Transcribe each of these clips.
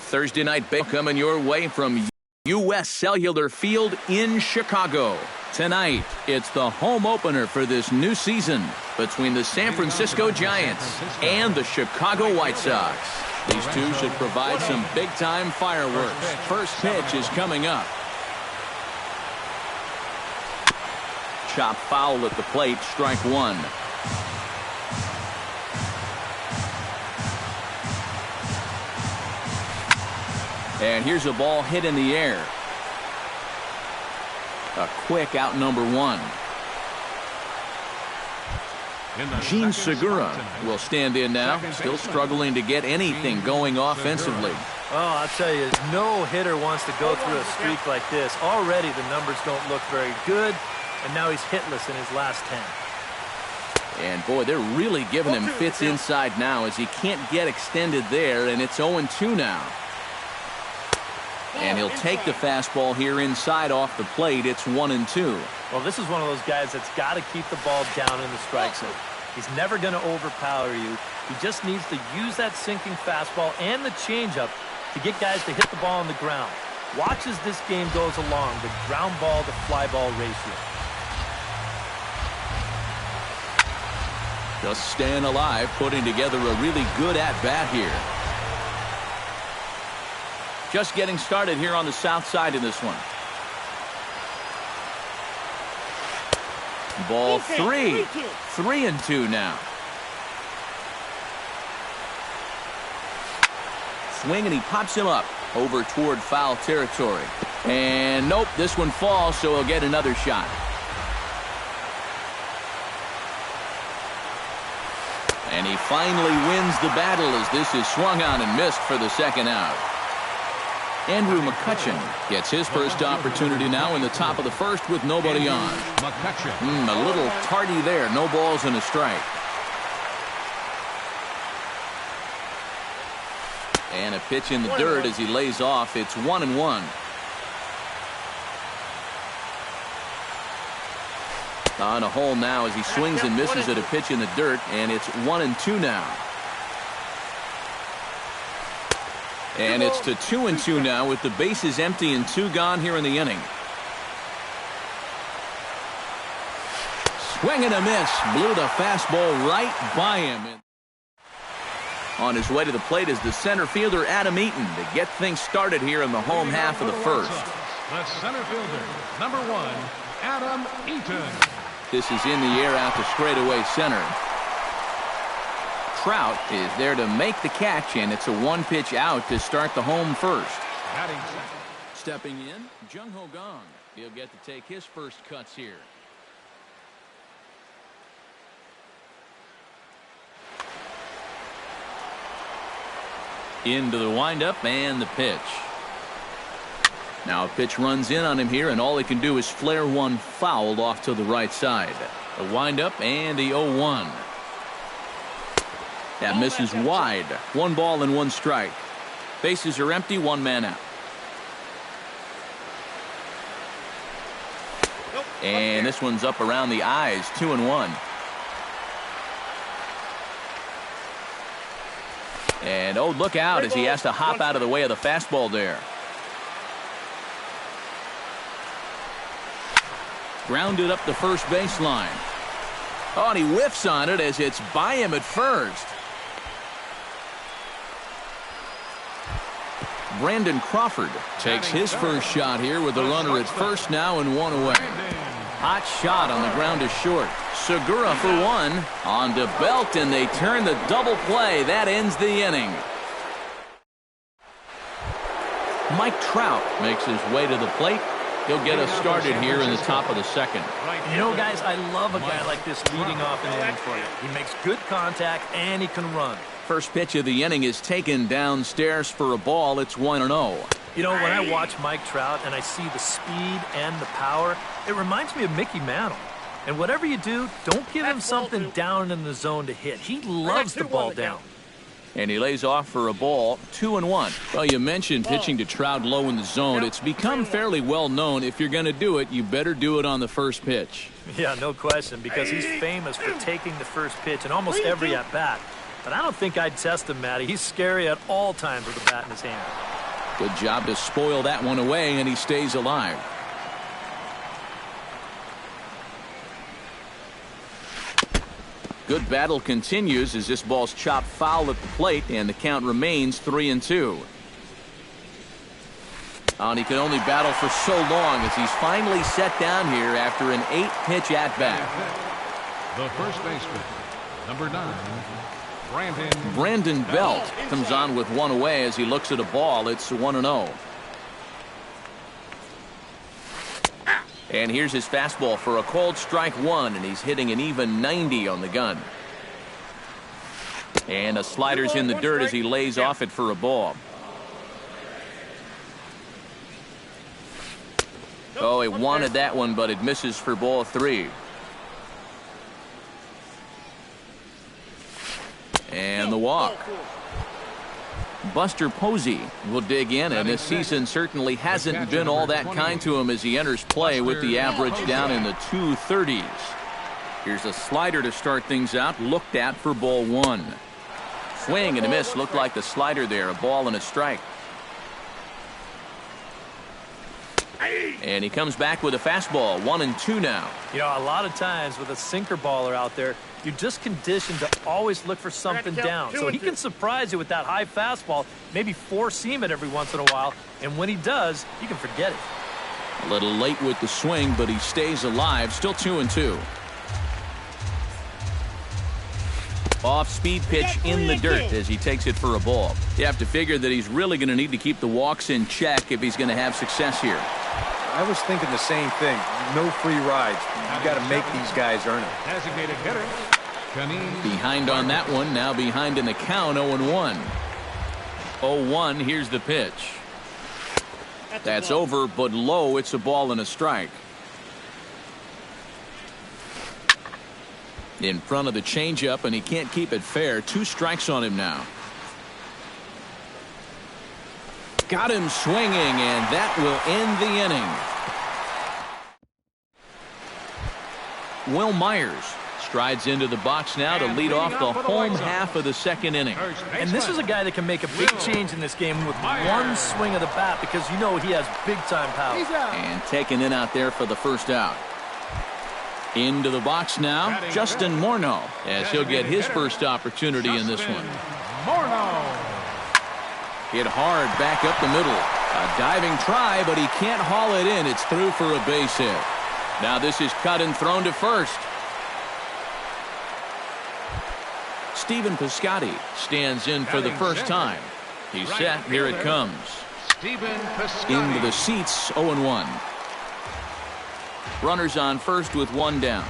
Thursday night baseball coming your way from U.S. Cellular Field in Chicago. Tonight, it's the home opener for this new season between the San Francisco Giants and the Chicago White Sox. These two should provide some big-time fireworks. First pitch is coming up. Chop foul at the plate, strike one. And here's a ball hit in the air. A quick out number one. Gene Segura will stand in now, still struggling to get anything going offensively. Oh, I'll tell you, no hitter wants to go through a streak like this. Already the numbers don't look very good, and now he's hitless in his last 10. And boy, they're really giving him fits inside now as he can't get extended there, and it's 0-2 now. And he'll take the fastball here inside off the plate. It's 1-2. Well, this is one of those guys that's got to keep the ball down in the strike zone. He's never going to overpower you. He just needs to use that sinking fastball and the changeup to get guys to hit the ball on the ground. Watch as this game goes along, the ground ball to fly ball ratio. Just staying alive, putting together a really good at-bat here. Just getting started here on the south side of this one. Ball three. 3-2 now. Swing and he pops him up over toward foul territory. And nope, this one falls, so he'll get another shot. And he finally wins the battle as this is swung on and missed for the second out. Andrew McCutcheon gets his first opportunity now in the top of the first with nobody on. A little tardy there. No balls and a strike. And a pitch in the dirt as he lays off. It's 1-1. On a hole now as he swings and misses at a pitch in the dirt, and it's 1-2 now. And it's to 2-2 now with the bases empty and 2 gone here in the inning. Swing and a miss. Blew the fastball right by him. On his way to the plate is the center fielder Adam Eaton to get things started here in the home half of the first. The center fielder, number 1, Adam Eaton. This is in the air out to straightaway center. Trout is there to make the catch, and it's a one-pitch out to start the home first. Stepping in, Jung Ho Gong. He'll get to take his first cuts here. Into the windup and the pitch. Now a pitch runs in on him here, and all he can do is flare one foul off to the right side. The windup and the 0-1. That misses wide. 1 ball and 1 strike. Bases are empty, 1 man out. And this one's up around the eyes, 2-1. And oh, look out as he has to hop out of the way of the fastball there. Grounded up the first baseline. Oh, and he whiffs on it as it's by him at first. Brandon Crawford takes his first shot here with the runner at first now and 1 away. Hot shot on the ground is short. Segura for 1 on to Belt, and they turn the double play. That ends the inning. Mike Trout makes his way to the plate. He'll get us started here in the top of the second. You know, guys, I love a guy like this leading off an inning for you. He makes good contact, and he can run. First pitch of the inning is taken downstairs for a ball. It's 1-0. You know, when I watch Mike Trout and I see the speed and the power, it reminds me of Mickey Mantle. And whatever you do, don't give him something down in the zone to hit. He loves the ball down. And he lays off for a ball, 2-1. Well, you mentioned pitching to Trout low in the zone. It's become fairly well known. If you're going to do it, you better do it on the first pitch. Yeah, no question, because he's famous for taking the first pitch in almost every at-bat. But I don't think I'd test him, Matty. He's scary at all times with a bat in his hand. Good job to spoil that one away, and he stays alive. Good battle continues as this ball's chopped foul at the plate, and the count remains 3-2. And he can only battle for so long as he's finally set down here after an 8-pitch at-bat. The first baseman, number 9, Brandon Belt comes on with one away as he looks at a ball. It's 1-0. And here's his fastball for a called strike one, and he's hitting an even 90 on the gun. And a slider's in the dirt as he lays off it for a ball. Oh, he wanted that one, but it misses for ball 3. And the walk. Buster Posey will dig in, and this season certainly hasn't been all that kind to him as he enters play with the average down in the 230s. Here's a slider to start things out, looked at for ball 1. Swing and a miss, looked like the slider there, a ball and a strike. And he comes back with a fastball, 1-2 now. You know, a lot of times with a sinker baller out there, you're just conditioned to always look for something down. So he can surprise you with that high fastball, maybe four-seam it every once in a while, and when he does, you can forget it. A little late with the swing, but he stays alive, still 2-2. Off-speed pitch in the dirt as he takes it for a ball. You have to figure that he's really going to need to keep the walks in check if he's going to have success here. I was thinking the same thing. No free rides. You got to make these guys earn it. Designated hitter. Behind on that one, now behind in the count, 0-1. 0-1, here's the pitch. That's over, but low, it's a ball and a strike. In front of the changeup, and he can't keep it fair. 2 strikes on him now. Got him swinging, and that will end the inning. Will Myers strides into the box now to lead off the home half of the second inning. And this is a guy that can make a big change in this game with one swing of the bat, because you know he has big-time power. And taken in out there for the first out. Into the box now, Justin Morneau, as he'll get his first opportunity in this one. Hit hard back up the middle. A diving try, but he can't haul it in. It's through for a base hit. Now this is cut and thrown to first. Stephen Piscotty stands in for the first time. He's set. Here it comes. Into the seats, 0-1. Runners on first with one down.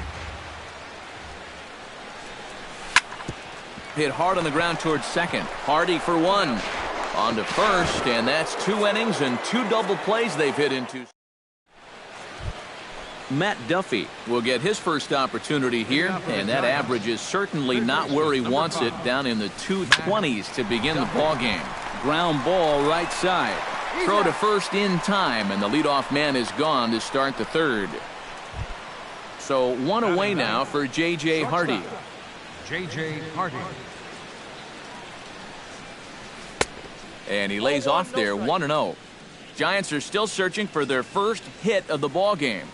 Hit hard on the ground towards second. Hardy for one. On to first, and that's 2 innings and 2 double plays they've hit into. Matt Duffy will get his first opportunity here, and that average is certainly not where he wants it, down in the 220s to begin the ballgame. Ground ball right side. Throw to first in time, and the leadoff man is gone to start the third. So 1 away now for J.J. Hardy. J.J. Hardy. And he lays off there, 1-0. Giants are still searching for their first hit of the ballgame.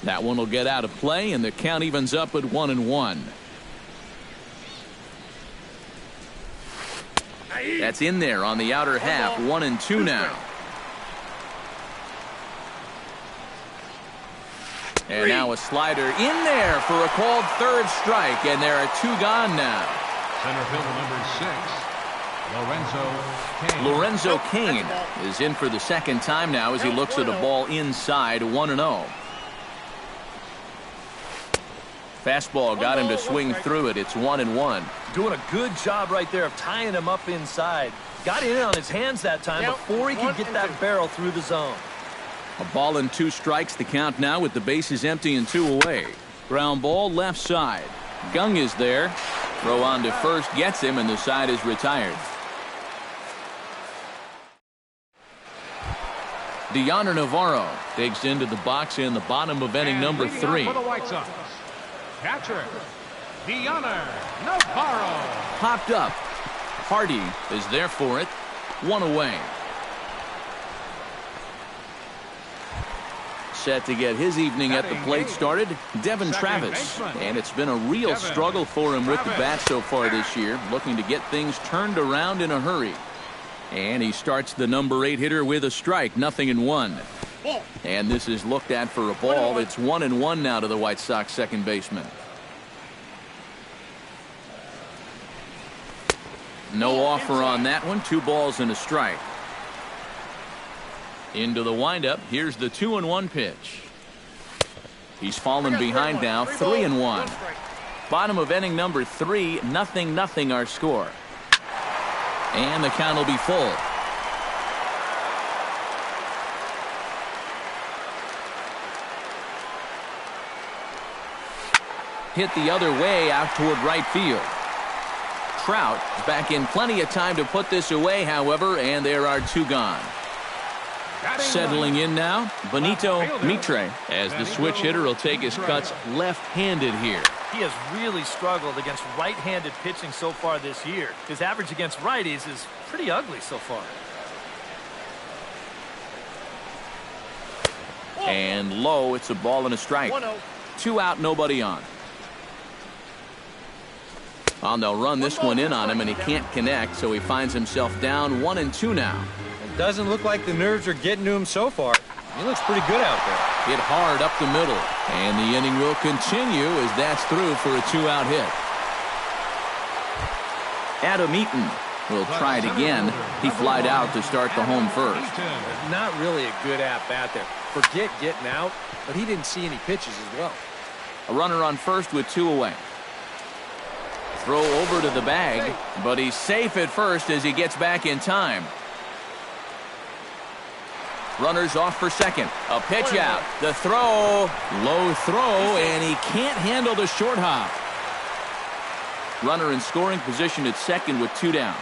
That one will get out of play, and the count evens up at 1-1. That's in there on the outer half, 1-2 now. And now a slider in there for a called third strike, and there are 2 gone now. Center fielder number 6, Lorenzo Cain is in for the second time now as he looks at a ball inside, 1-0. Fastball got him to swing through it. It's 1-1. Doing a good job right there of tying him up inside. Got in on his hands that time before he could get that barrel through the zone. A ball and 2 strikes, the count now with the bases empty and 2 away. Ground ball left side. Gung is there. Throw on to first gets him, and the side is retired. Deoner Navarro digs into the box in the bottom of inning number 3. Catcher, Deoner Navarro. Popped up. Hardy is there for it. one away. Set to get his evening at the plate started, Devin Travis. And it's been a real struggle for him with the bat so far this year, looking to get things turned around in a hurry. And he starts the number 8 hitter with a strike, 0-1. And this is looked at for a ball. It's 1-1 now to the White Sox second baseman. No offer on that one. 2 balls and a strike. Into the windup. Here's the 2-1 pitch. He's fallen behind now, 3-1. Bottom of inning number 3, 0-0 our score. And the count will be full. Hit the other way out toward right field. Trout is back in plenty of time to put this away, however, and there are 2 gone. Settling in now, Benito Mitre, as the switch hitter will take his cuts left-handed here. He has really struggled against right-handed pitching so far this year. His average against righties is pretty ugly so far. And low, it's a ball and a strike. 2 out, nobody on. Well, they'll run this one in on him, and he can't connect, so he finds himself down 1-2 now. Doesn't look like the nerves are getting to him so far. He looks pretty good out there. Hit hard up the middle. And the inning will continue as that's through for a 2-out hit. Adam Eaton will try it again. He flied out to start the home first. Not really a good at-bat there. Forget getting out, but he didn't see any pitches as well. A runner on first with 2 away. Throw over to the bag, but he's safe at first as he gets back in time. Runners off for second. A pitch out. The throw. Low throw, and he can't handle the short hop. Runner in scoring position at second with 2 down.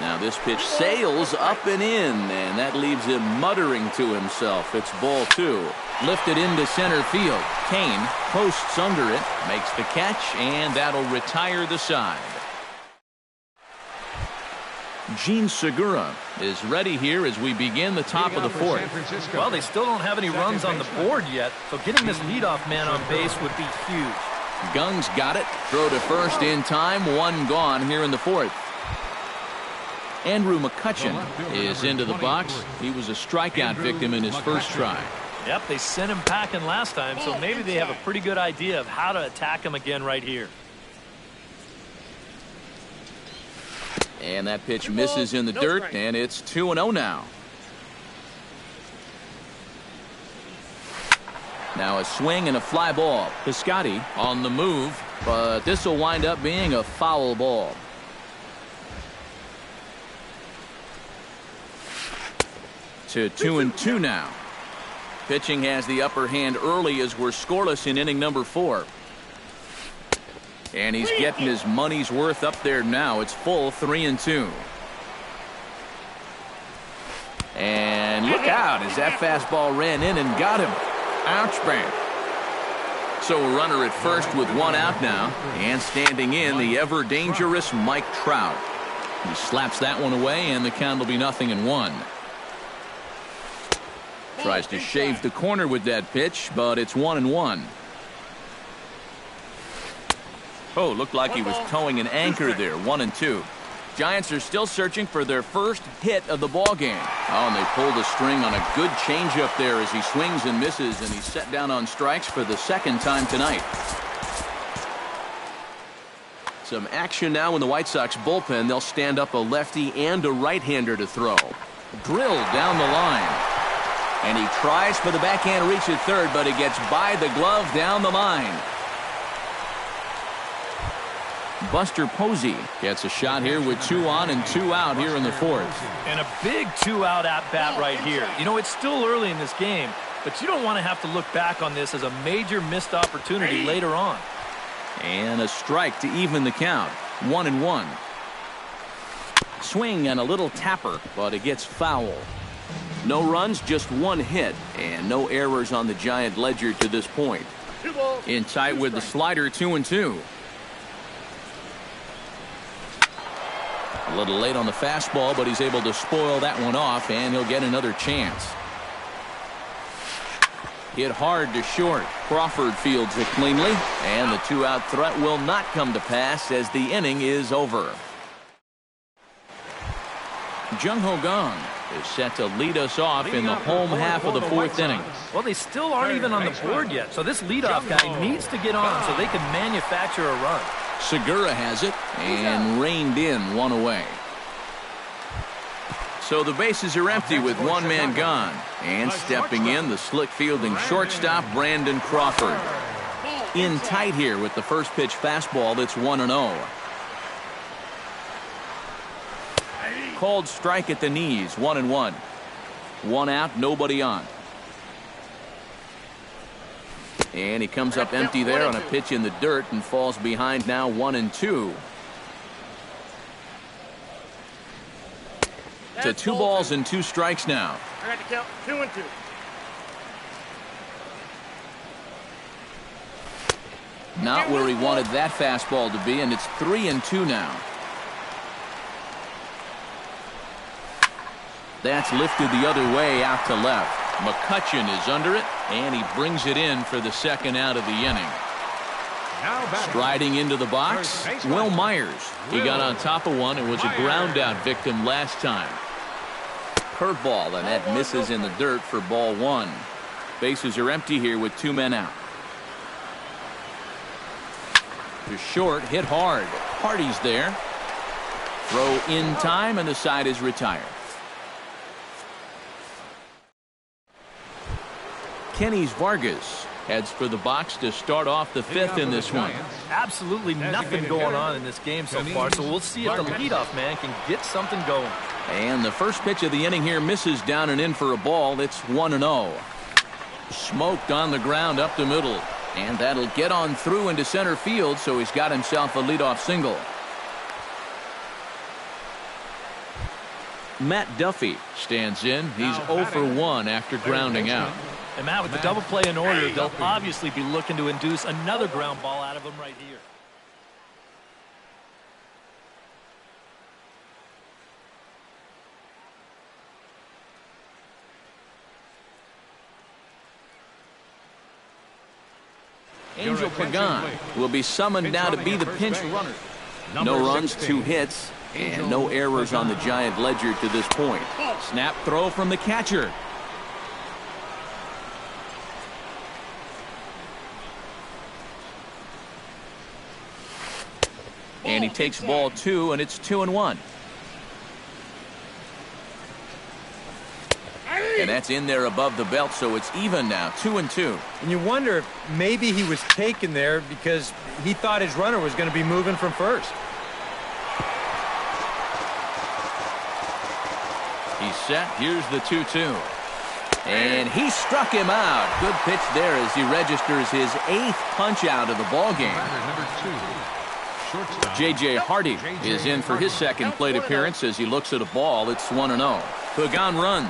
Now this pitch sails up and in, and that leaves him muttering to himself. It's ball 2. Lifted into center field. Kane posts under it, makes the catch, and that'll retire the side. Gene Segura is ready here as we begin the top of the 4th. Well, they still don't have any runs on the board yet, so getting this leadoff man on base would be huge. Gung's got it. Throw to first in time. 1 gone here in the 4th. Andrew McCutchen is into the box. He was a strikeout victim in his first try. Yep, they sent him packing last time, so maybe they have a pretty good idea of how to attack him again right here. And that pitch misses in the dirt, and it's 2-0 now. Now a swing and a fly ball. Piscotty on the move, but this will wind up being a foul ball. To 2-2 now. Pitching has the upper hand early as we're scoreless in inning number 4. And he's getting his money's worth up there now. It's full 3-2. And look out as that fastball ran in and got him. Ouch, bang. So a runner at first with 1 out now. And standing in, the ever dangerous Mike Trout. He slaps that one away, and the count will be 0-1. Tries to shave the corner with that pitch, but it's 1-1. Oh, looked like he was towing an anchor there. 1-2. Giants are still searching for their first hit of the ball game. Oh, and they pulled the string on a good changeup there as he swings and misses, and he's set down on strikes for the 2nd time tonight. Some action now in the White Sox bullpen. They'll stand up a lefty and a right-hander to throw. Drilled down the line. And he tries for the backhand reach at third, but he gets by the glove down the line. Buster Posey gets a shot here with 2 on and 2 out here in the 4th. And a big 2-out at-bat right here. You know, it's still early in this game, but you don't want to have to look back on this as a major missed opportunity later on. And a strike to even the count. 1-1. Swing and a little tapper, but it gets foul. No runs, just 1 hit, and no errors on the Giant ledger to this point. In tight with the slider, 2-2. A little late on the fastball, but he's able to spoil that one off, and he'll get another chance. Hit hard to short. Crawford fields it cleanly, and the two-out threat will not come to pass as the inning is over. Jung Ho Gong is set to lead us off in the home half of the fourth inning. Well, they still aren't even on the board yet, so this leadoff guy needs to get on so they can manufacture a run. Segura has it and reined in one away. So the bases are empty with one man gone. And stepping in, the slick fielding shortstop, Brandon Crawford. In tight here with the first pitch fastball that's 1-0. Called strike at the knees, 1-1. One out, nobody on. And he comes up empty there on a pitch in the dirt and falls behind now 1-2. To 2 balls and 2 strikes now. I got to count 2-2. Not where he wanted that fastball to be, and it's 3-2 now. That's lifted the other way out to left. McCutchen is under it, and he brings it in for the second out of the inning. Striding into the box, Will Myers. He got on top of one and was a ground out victim last time. Curveball, and that misses in the dirt for ball 1. Bases are empty here with 2 men out. To short, hit hard. Hardy's there. Throw in time, and the side is retired. Kenny's Vargas heads for the box to start off the 5th in this one. Absolutely nothing going on in this game so far, so we'll see if the leadoff man can get something going. And the first pitch of the inning here misses down and in for a ball. It's 1-0. Smoked on the ground up the middle, and that'll get on through into center field, so he's got himself a leadoff single. Matt Duffy stands in. He's 0 for 1 after grounding out. And Matt, with the double play in order, they'll obviously be looking to induce another ground ball out of him right here. Angel Pagan will be summoned now to be the pinch runner. No runs, 2 hits, and no errors on the Giant ledger to this point. Snap throw from the catcher. And he takes ball 2, and it's 2-1. And that's in there above the belt, so it's even now, 2-2. And you wonder if maybe he was taken there because he thought his runner was going to be moving from first. He's set. Here's the 2-2. And he struck him out. Good pitch there as he registers his 8th punch out of the ball game. J.J. Hardy is in for his second plate appearance as he looks at a ball. It's 1-0. Pagan runs.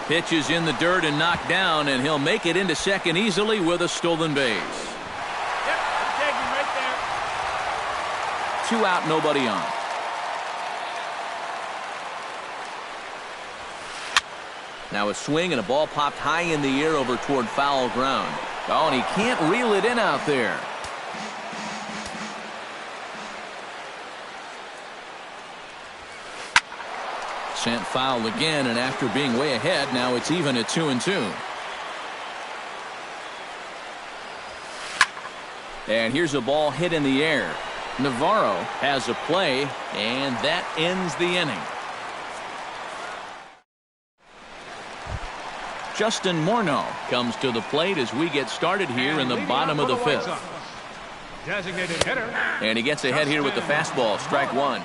Pitch is in the dirt and knocked down, and he'll make it into second easily with a stolen base. Yep, take him right there. 2 out, nobody on. Now a swing and a ball popped high in the air over toward foul ground. Oh, and he can't reel it in out there. Sent foul again, and after being way ahead, now it's even at 2-2. And here's a ball hit in the air. Navarro has a play, and that ends the inning. Justin Morneau comes to the plate as we get started here in the bottom of the 5th. Designated hitter. And he gets ahead here with the fastball, strike 1.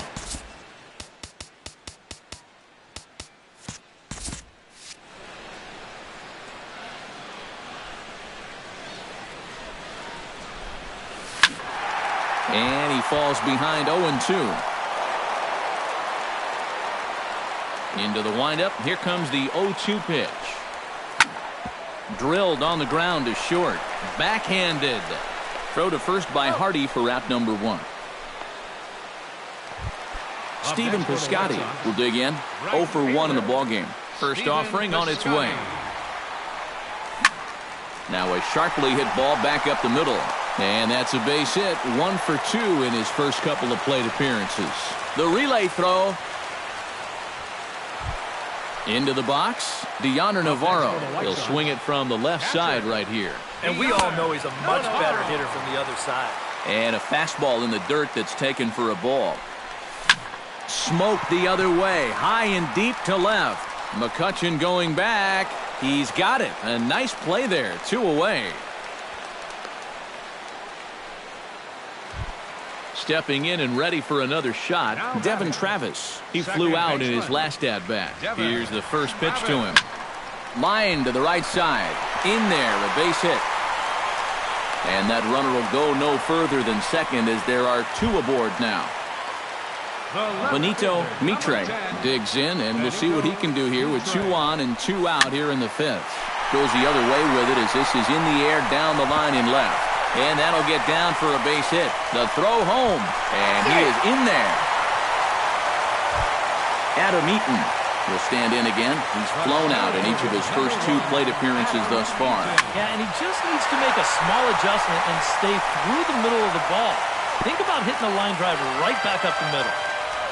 And he falls behind 0-2. Into the windup. Here comes the 0-2 pitch. Drilled on the ground to short. Backhanded. Throw to first by Hardy for out number 1. Stephen Piscotty will dig in. 0 for 1 in the ballgame. First offering on its way. Now a sharply hit ball back up the middle. And that's a base hit. 1 for 2 in his first couple of plate appearances. The relay throw. Into the box. Deoner Navarro. He'll swing it from the left side right here. And we all know he's a much better hitter from the other side. And a fastball in the dirt that's taken for a ball. Smoke the other way. High and deep to left. McCutchen going back. He's got it. A nice play there. 2 away. Stepping in and ready for another shot, Devin Travis. He flew out in his last at-bat. Here's the first pitch to him. Line to the right side. In there, a base hit. And that runner will go no further than second as there are 2 aboard now. Benito Mitre digs in, and we'll see what he can do here with 2 on and 2 out here in the 5th. Goes the other way with it as this is in the air down the line in left. And that'll get down for a base hit. The throw home, and he is in there. Adam Eaton will stand in again. He's flown out in each of his first 2 plate appearances thus far. Yeah, and he just needs to make a small adjustment and stay through the middle of the ball. Think about hitting a line driver right back up the middle.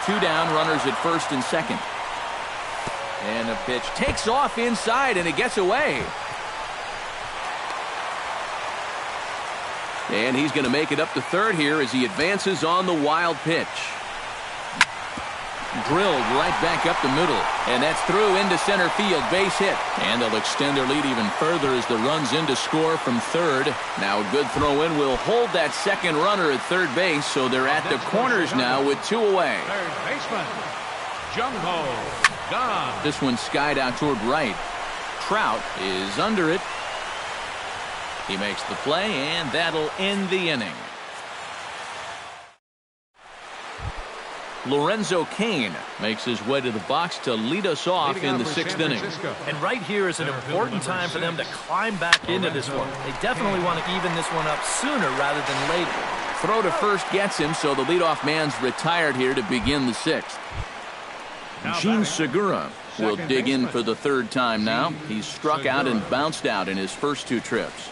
2 down, runners at first and second. And the pitch takes off inside, and it gets away. And he's going to make it up to third here as he advances on the wild pitch. Drilled right back up the middle. And that's through into center field. Base hit. And they'll extend their lead even further as the run's in to score from third. Now a good throw in will hold that second runner at third base. So they're at the corners now with 2 away. Third baseman, Jumbo Don. This one skied out toward right. Trout is under it. He makes the play, and that'll end the inning. Lorenzo Cain makes his way to the box to lead us off in the 6th inning. And right here is an important time for them to climb back into this one. They definitely want to even this one up sooner rather than later. Throw to first gets him, so the leadoff man's retired here to begin the 6th. Gene Segura will dig in for the 3rd time now. He's struck out and bounced out in his first 2 trips.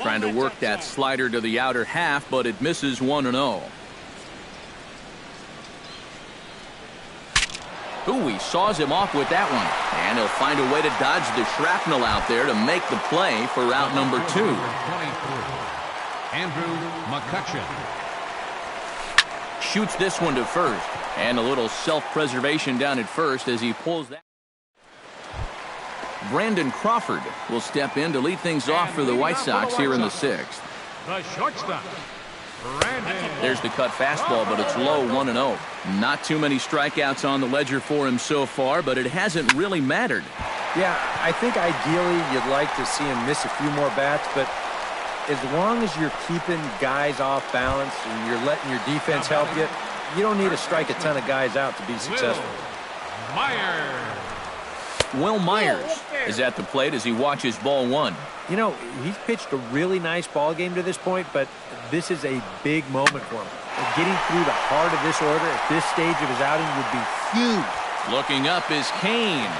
Trying to work that slider to the outer half, but it misses 1-0. Ooh, he saws him off with that one. And he'll find a way to dodge the shrapnel out there to make the play for out number 2. Andrew McCutchen. Shoots this one to first. And a little self-preservation down at first as he pulls that. Brandon Crawford will step in to lead things off for the White Sox here in the 6th. The shortstop, Brandon. There's the cut fastball, but it's low, 1-0. Not too many strikeouts on the ledger for him so far, but it hasn't really mattered. Yeah, I think ideally you'd like to see him miss a few more bats, but as long as you're keeping guys off balance and you're letting your defense help you, you don't need to strike a ton of guys out to be successful. Myers. Will Myers is at the plate as he watches ball 1. You know, he's pitched a really nice ball game to this point, but this is a big moment for him. Getting through the heart of this order at this stage of his outing would be huge. Looking up is Cain.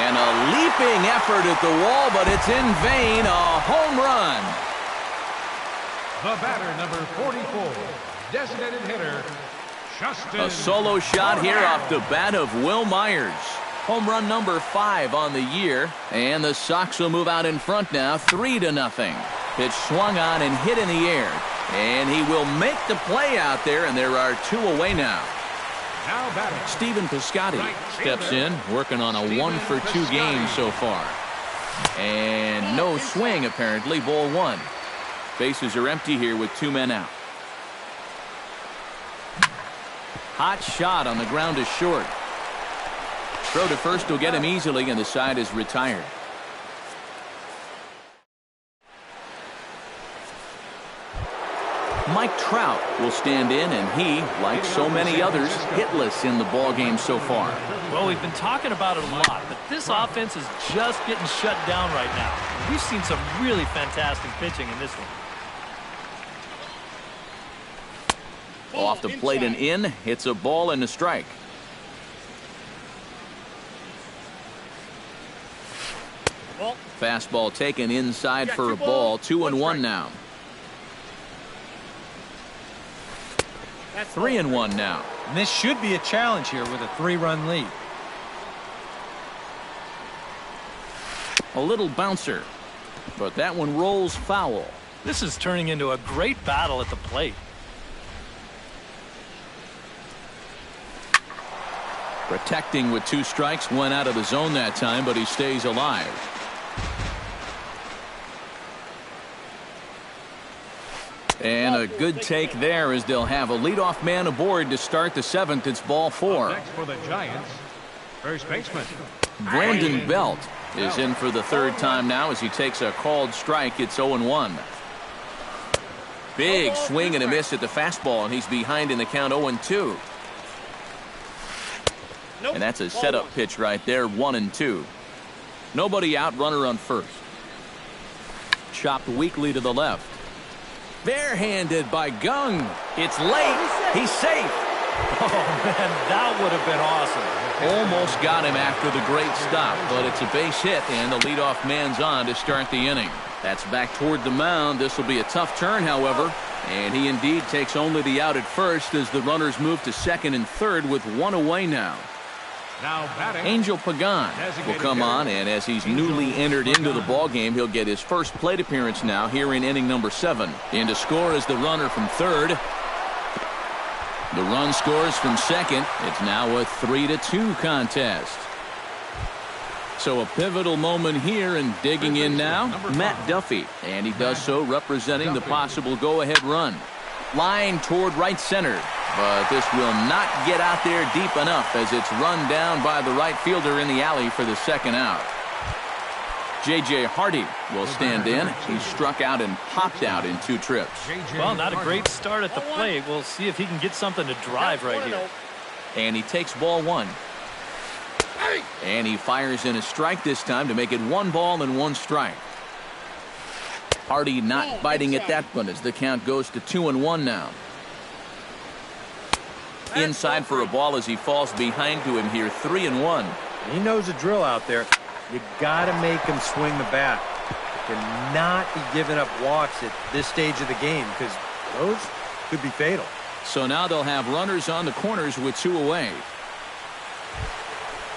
And a leaping effort at the wall, but it's in vain. A home run. The batter, number 44, designated hitter, Justin. A solo shot here off the bat of Will Myers. Home run number 5 on the year, and the Sox will move out in front now, 3-0. Pitch swung on and hit in the air, and he will make the play out there, and there are 2 away now. Now batting, Stephen Piscotty steps in, working on a 1-for-2 game so far. And no swing, apparently, ball 1. Bases are empty here with 2 men out. Hot shot on the ground is short. Throw to first will get him easily, and the side is retired. Mike Trout will stand in, and he, like so many others, hitless in the ballgame so far. Well, we've been talking about it a lot, but this offense is just getting shut down right now. We've seen some really fantastic pitching in this one. Off the plate and in, it's a ball and a strike. Ball. Fastball taken inside Yeah, for a 2 ball. balls, 2-1 1 strike. now. That's 3-1 now. And this should be a challenge here with a 3-run lead. A little bouncer, but that one rolls foul. This is turning into a great battle at the plate. Protecting with 2 strikes, went out of the zone that time, but he stays alive. And a good take there as they'll have a leadoff man aboard to start the 7th. It's ball 4. Next for the Giants, first baseman. Brandon Belt is in for the 3rd time now as he takes a called strike. It's 0-1. Big swing and a miss at the fastball, and he's behind in the count 0-2. Nope. And that's a Ball setup 1. pitch right there, 1-2. Nobody out, runner on first. Chopped weakly to the left. Barehanded by Gung. It's late. He's safe. Oh, man, that would have been awesome. Almost got him after the great stop, but it's a base hit, and the leadoff man's on to start the inning. That's back toward the mound. This will be a tough turn, however, and he indeed takes only the out at first as the runners move to 2nd and 3rd with 1 away now. Now batting, Angel Pagan will come on, and as he's newly entered into the ballgame, he'll get his first plate appearance now here in inning number 7. In to score is the runner from 3rd. The run scores from 2nd. It's now a 3-2 contest. So a pivotal moment here, and digging in now, Matt Duffy. And he does so representing the possible go-ahead run. Line toward right center. But this will not get out there deep enough as it's run down by the right fielder in the alley for the 2nd out. J.J. Hardy will stand in. He struck out and popped out in 2 trips. Well, not a great start at the plate. We'll see if he can get something to drive right here. And he takes ball 1. And he fires in a strike this time to make it 1 ball and 1 strike. Hardy not biting at that one as the count goes to 2-1 now. Inside for a ball as he falls behind to him here, 3-1. He knows the drill out there. You got to make him swing the bat. Cannot be giving up walks at this stage of the game because those could be fatal. So now they'll have runners on the corners with 2 away.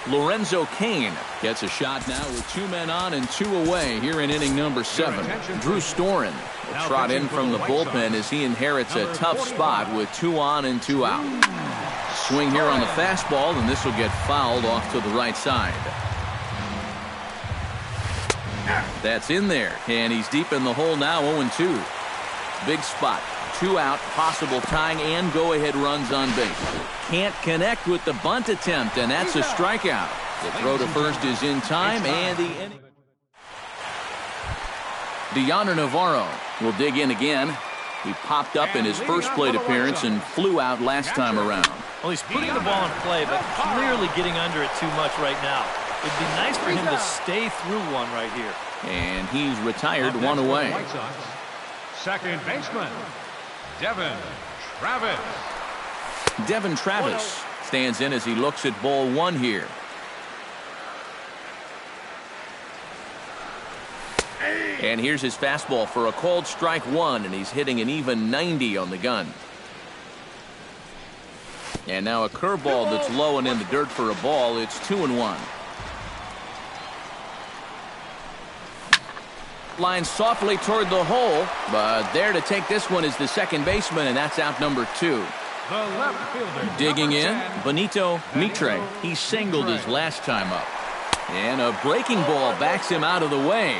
Lorenzo Cain gets a shot now with 2 men on and 2 away here in inning number 7. Drew Storen will trot in from the bullpen as he inherits a tough spot with 2 on and 2 out. Swing here on the fastball, and this will get fouled off to the right side. That's in there, and he's deep in the hole now, 0-2. Big spot. 2 out, possible tying and go-ahead runs on base. Can't connect with the bunt attempt, and that's a strikeout. The throw to first is in time, and the inning. Deoner Navarro will dig in again. He popped up in his first plate appearance and flew out last time around. Well, he's putting the ball in play, but clearly getting under it too much right now. It'd be nice for him to stay through one right here. And he's retired, 1 away. White Sox, second baseman, Devin Travis. Devin Travis stands in as he looks at ball 1 here. And here's his fastball for a called strike 1, and he's hitting an even 90 on the gun. And now a curveball that's low and in the dirt for a ball. It's 2-1. Line softly toward the hole, but there to take this one is the second baseman, and that's out number 2. The left fielder. Digging in, 10, Benito Mitre. He singled his last time up. And a breaking ball backs him out of the way.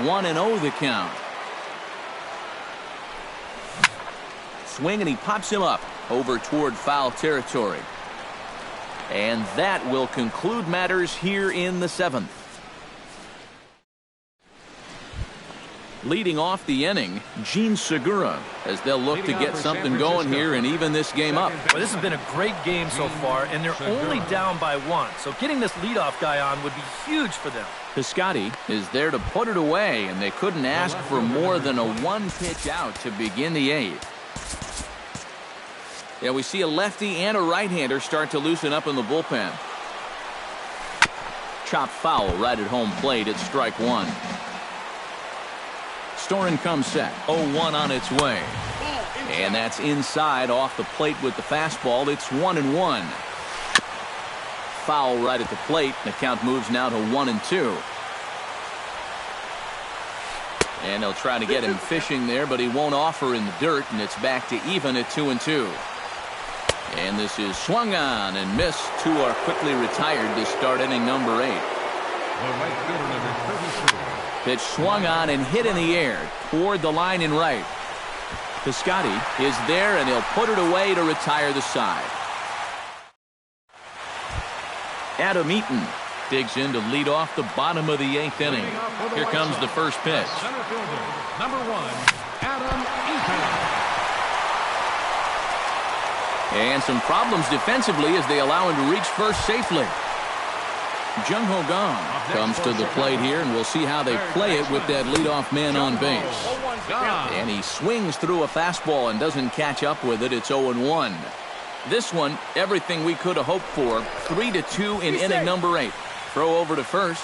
1-0 the count. Swing, and he pops him up over toward foul territory. And that will conclude matters here in the 7th. Leading off the inning, Gene Segura, as they'll look to get something going here and even this game up. Well, this has been a great game so far, and they're only down by 1. So getting this leadoff guy on would be huge for them. Piscotty is there to put it away, and they couldn't ask for more than a 1-pitch out to begin the 8th. Yeah, we see a lefty and a right-hander start to loosen up in the bullpen. Chop foul right at home plate. It's strike one. Storen comes set. 0-1 on its way. And that's inside off the plate with the fastball. It's 1-1. Foul right at the plate. The count moves now to 1-2. And they'll try to get him fishing there, but he won't offer in the dirt, and it's back to even at 2-2. And this is swung on and missed. Two are quickly retired to start inning number 8. The right fielder, number 32. Pitch swung on and hit in the air toward the line in right. Piscotty is there, and he'll put it away to retire the side. Adam Eaton digs in to lead off the bottom of the 8th inning. Here comes the first pitch. Center fielder, number 1, Adam Eaton. And some problems defensively as they allow him to reach first safely. Jung-Ho Kang comes to the plate here, and we'll see how they play it with that leadoff man on base. And he swings through a fastball and doesn't catch up with it. It's 0-1. This one, everything we could have hoped for. 3-2 in inning number 8. Throw over to first.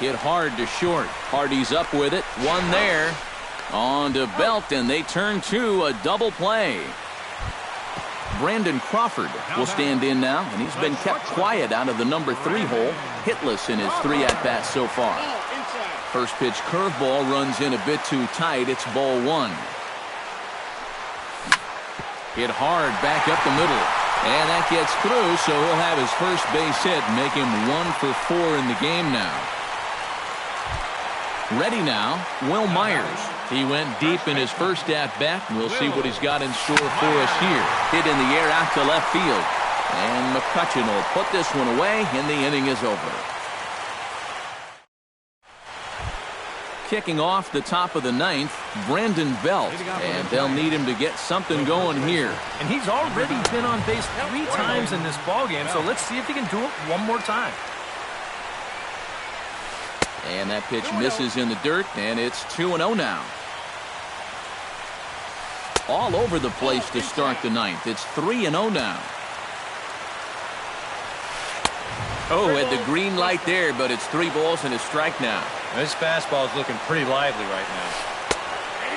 Hit hard to short. Hardy's up with it. One there. On to Belt, and they turn to a double play. Brandon Crawford will stand in now, and he's been kept quiet out of the number 3 hole. Hitless in his 3 at-bats so far. First pitch curveball runs in a bit too tight. It's ball 1. Hit hard back up the middle. And that gets through, so he'll have his first base hit, make him 1 for 4 in the game now. Ready now, Will Myers. He went deep in his first at-bat, and we'll see what he's got in store for us here. Hit in the air out to left field. And McCutcheon will put this one away, and the inning is over. Kicking off the top of the 9th, Brandon Belt. And they'll need him to get something going here. And he's already been on base 3 times in this ballgame, so let's see if he can do it one more time. And that pitch misses in the dirt, and it's 2-0 now. All over the place to start the 9th. It's 3-0 now. Oh, at the green light there, but it's 3 balls and a strike now. This fastball is looking pretty lively right now.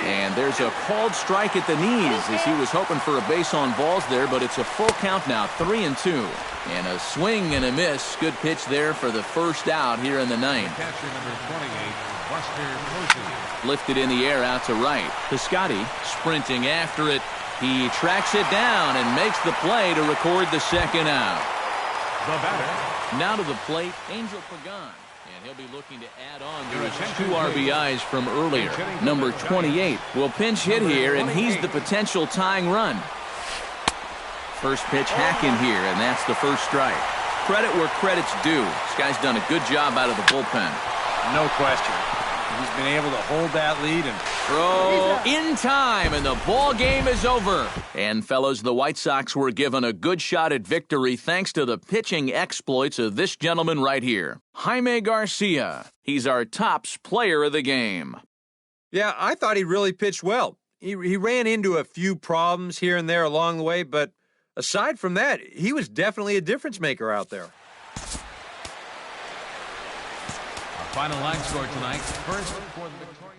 And there's a called strike at the knees as he was hoping for a base on balls there, but it's a full count now, 3-2. And a swing and a miss. Good pitch there for the first out here in the 9th. Catcher number 28, Buster Posey. Lifted in the air out to right. Piscotty sprinting after it. He tracks it down and makes the play to record the second out. The batter. Now to the plate, Angel Pagan. And he'll be looking to add on to his 2 RBIs from earlier. Number 28 will pinch hit here, and he's the potential tying run. First pitch hack in here, and that's the first strike. Credit where credit's due. This guy's done a good job out of the bullpen. No question. He's been able to hold that lead and throw in time, and the ball game is over. And fellas, the White Sox were given a good shot at victory thanks to the pitching exploits of this gentleman right here, Jaime Garcia. He's our tops player of the game. Yeah, I thought he really pitched well. He ran into a few problems here and there along the way, but aside from that, he was definitely a difference maker out there. Our final line score tonight, first for the victorious.